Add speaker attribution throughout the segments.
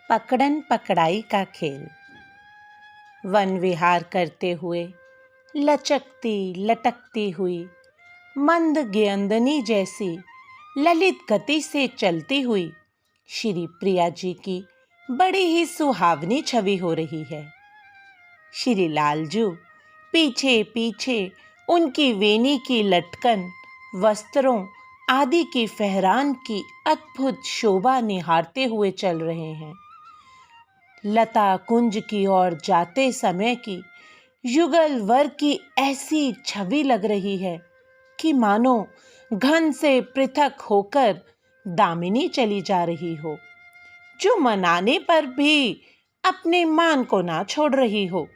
Speaker 1: पकड़न पकड़ाई का खेल। वन विहार करते हुए लचकती लटकती हुई मंद गेंदनी जैसी ललित गति से चलती हुई श्री प्रिया जी की बड़ी ही सुहावनी छवि हो रही है। श्री लालजू पीछे पीछे उनकी वेणी की लटकन, वस्त्रों आदि की फहरान की अद्भुत शोभा निहारते हुए चल रहे हैं। लता कुंज की ओर जाते समय की युगल वर की ऐसी छवि लग रही है कि मानो घन से पृथक होकर दामिनी चली जा रही हो, जो मनाने पर भी अपने मान को ना छोड़ रही हो।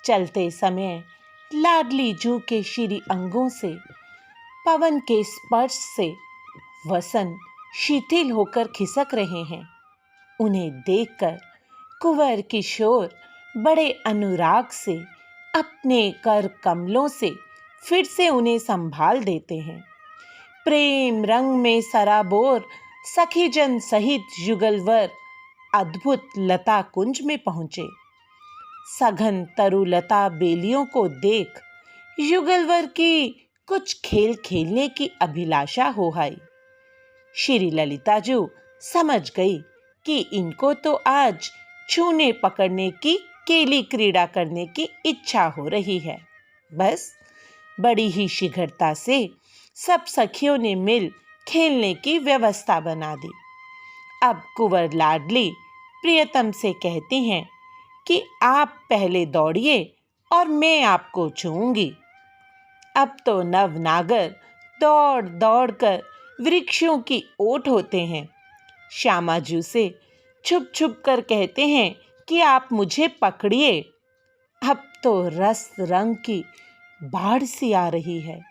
Speaker 1: चलते समय लाडली जू के श्री अंगों से पवन के स्पर्श से वसन शिथिल होकर खिसक रहे हैं। उन्हें देखकर कुंवर किशोर बड़े अनुराग से अपने कर कमलों से फिर से उन्हें संभाल देते हैं। प्रेम रंग में सराबोर सखीजन सहित युगलवर अद्भुत लता कुंज में पहुंचे। सघन तरुलता बेलियों को देख युगलवर की कुछ खेल खेलने की अभिलाषा हो आई। श्री ललिताजू समझ गई कि इनको तो आज छूने पकड़ने की केली क्रीड़ा करने की इच्छा हो रही है। बस बड़ी ही शीघ्रता से सब सखियों ने मिल खेलने की व्यवस्था बना दी। अब कुंवर लाडली प्रियतम से कहती हैं कि आप पहले दौड़िए और मैं आपको छूऊंगी। अब तो नवनागर दौड़ दौड़ कर वृक्षों की ओट होते हैं। श्यामाजू से छुप छुप कर कहते हैं कि आप मुझे पकड़िए। अब तो रस रंग की बाढ़ सी आ रही है।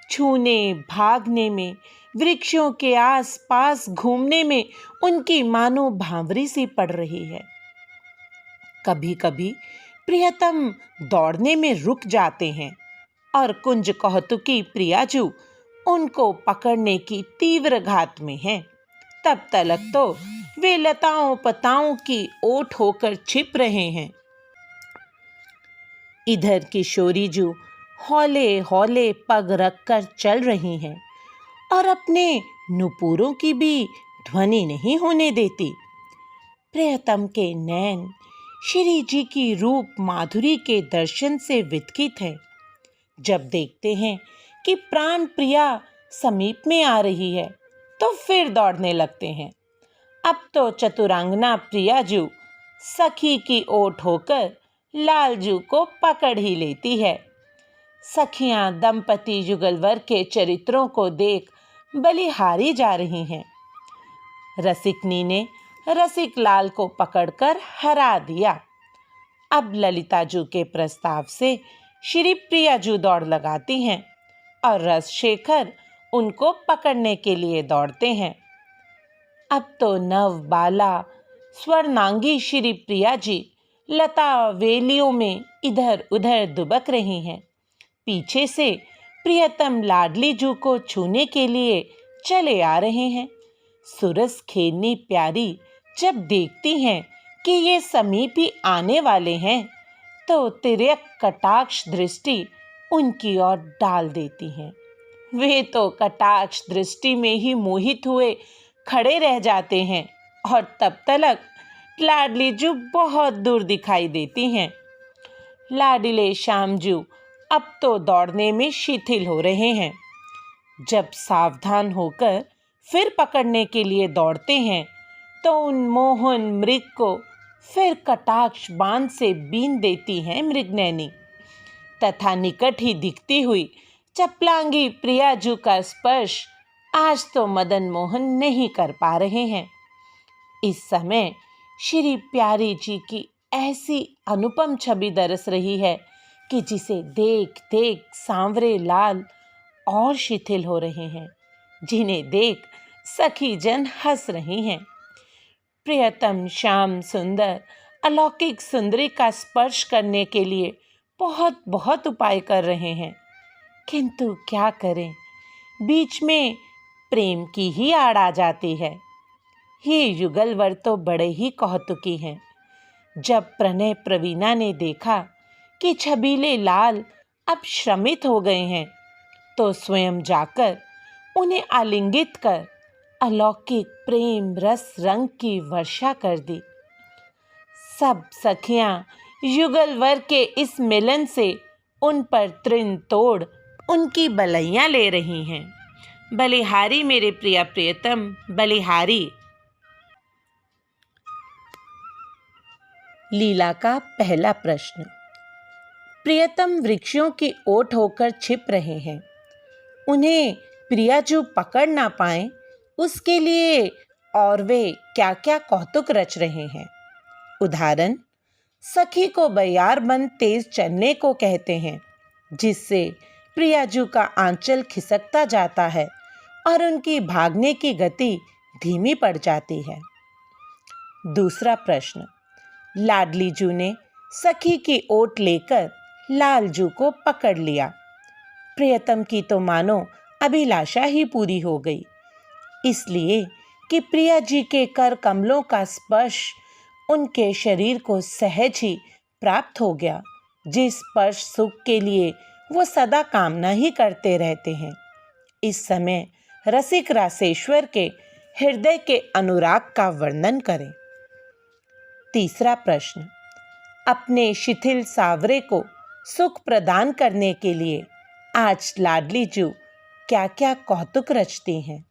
Speaker 1: छूने भागने में, वृक्षों के आस पास घूमने में उनकी मानो भांवरी सी पड़ रही है। कभी कभी प्रियतम दौड़ने में रुक जाते हैं और कुंज कौतुकी प्रियाजू उनको पकड़ने की तीव्र घात में हैं। तब तलक तो वे लताओं पताओं की ओट होकर छिप रहे हैं। इधर किशोरीजू हौले हौले पग रखकर चल रही हैं और अपने नुपुरों की भी ध्वनि नहीं होने देती। प्रियतम के नैन श्री जी की रूप माधुरी के दर्शन से वितकित है। जब देखते हैं कि प्राण प्रिया समीप में आ रही है तो फिर दौड़ने लगते हैं। अब तो चतुरांगना प्रियाजू सखी की ओट होकर लालजू को पकड़ ही लेती है। सखियां दंपति युगलवर के चरित्रों को देख बलिहारी जा रही हैं। रसिकनी ने रसिक लाल को पकड़कर हरा दिया। अब ललिताजू के प्रस्ताव से श्री प्रियाजू दौड़ लगाती हैं और रसशेखर उनको पकड़ने के लिए दौड़ते हैं। अब तो नव बाला स्वर्णांगी श्री प्रिया जी लता वेलियों में इधर उधर दुबक रही हैं। पीछे से प्रियतम लाडली जू को छूने के लिए चले आ रहे हैं। सुरस खेलनी प्यारी जब देखती हैं कि ये समीप ही आने वाले हैं तो तिर्यक कटाक्ष दृष्टि उनकी ओर डाल देती हैं। वे तो कटाक्ष दृष्टि में ही मोहित हुए खड़े रह जाते हैं और तब तलक लाडली जू बहुत दूर दिखाई देती हैं। लाडले श्यामजू अब तो दौड़ने में शिथिल हो रहे हैं। जब सावधान होकर फिर पकड़ने के लिए दौड़ते हैं तो उन मोहन मृग को फिर कटाक्ष बाण से बीन देती हैं मृगनैनी तथा निकट ही दिखती हुई चपलांगी प्रियाजू का स्पर्श आज तो मदन मोहन नहीं कर पा रहे हैं। इस समय श्री प्यारी जी की ऐसी अनुपम छवि दरस रही है कि जिसे देख देख सांवरे लाल और शिथिल हो रहे हैं, जिन्हें देख सखी जन हंस रही हैं। प्रियतम श्याम सुंदर अलौकिक सुंदरी का स्पर्श करने के लिए बहुत बहुत उपाय कर रहे हैं, किंतु क्या करें, बीच में प्रेम की ही आड़ आ जाती है। ये युगलवर तो बड़े ही कौतुकी हैं। जब प्रणय प्रवीणा ने देखा कि छबीले लाल अब श्रमित हो गए हैं, तो स्वयं जाकर उन्हें आलिंगित कर अलौकिक प्रेम रस रंग की वर्षा कर दी। सब सखियां युगलवर के इस मिलन से उन पर तृण तोड़ उनकी बलैयां ले रही हैं। बलिहारी मेरे प्रिया प्रियतम, बलिहारी। लीला का पहला प्रश्न। प्रियतम वृक्षों की ओट होकर छिप रहे हैं। उन्हें प्रियाजू पकड़ ना पाए, उसके लिए और वे क्या क्या कौतुक रच रहे हैं। उदाहरण, सखी को बयारबंद तेज चलने को कहते हैं, जिससे प्रियाजू का आंचल खिसकता जाता है और उनकी भागने की गति धीमी पड़ जाती है। दूसरा प्रश्न। लाडलीजू ने सखी की ओट लेकर लालजू को पकड़ लिया। प्रियतम की तो मानो अभिलाषा ही पूरी हो गई, इसलिए कि प्रिया जी के कर कमलों का स्पर्श उनके शरीर को सहज ही प्राप्त हो गया, जिस स्पर्श सुख के लिए वो सदा कामना ही करते रहते हैं। इस समय रसिक रासेश्वर के हृदय के अनुराग का वर्णन करें। तीसरा प्रश्न। अपने शिथिल सावरे को सुख प्रदान करने के लिए आज लाडलीजू क्या क्या कौतुक रचती हैं।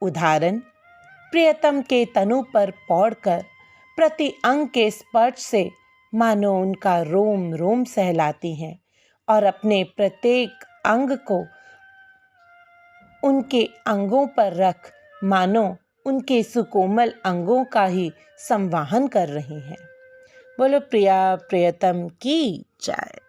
Speaker 1: उदाहरण, प्रियतम के तनु पर पौड़कर प्रति अंग के स्पर्श से मानो उनका रोम रोम सहलाती हैं और अपने प्रत्येक अंग को उनके अंगों पर रख मानो उनके सुकोमल अंगों का ही संवाहन कर रही हैं। बोलो प्रिया प्रियतम की जय।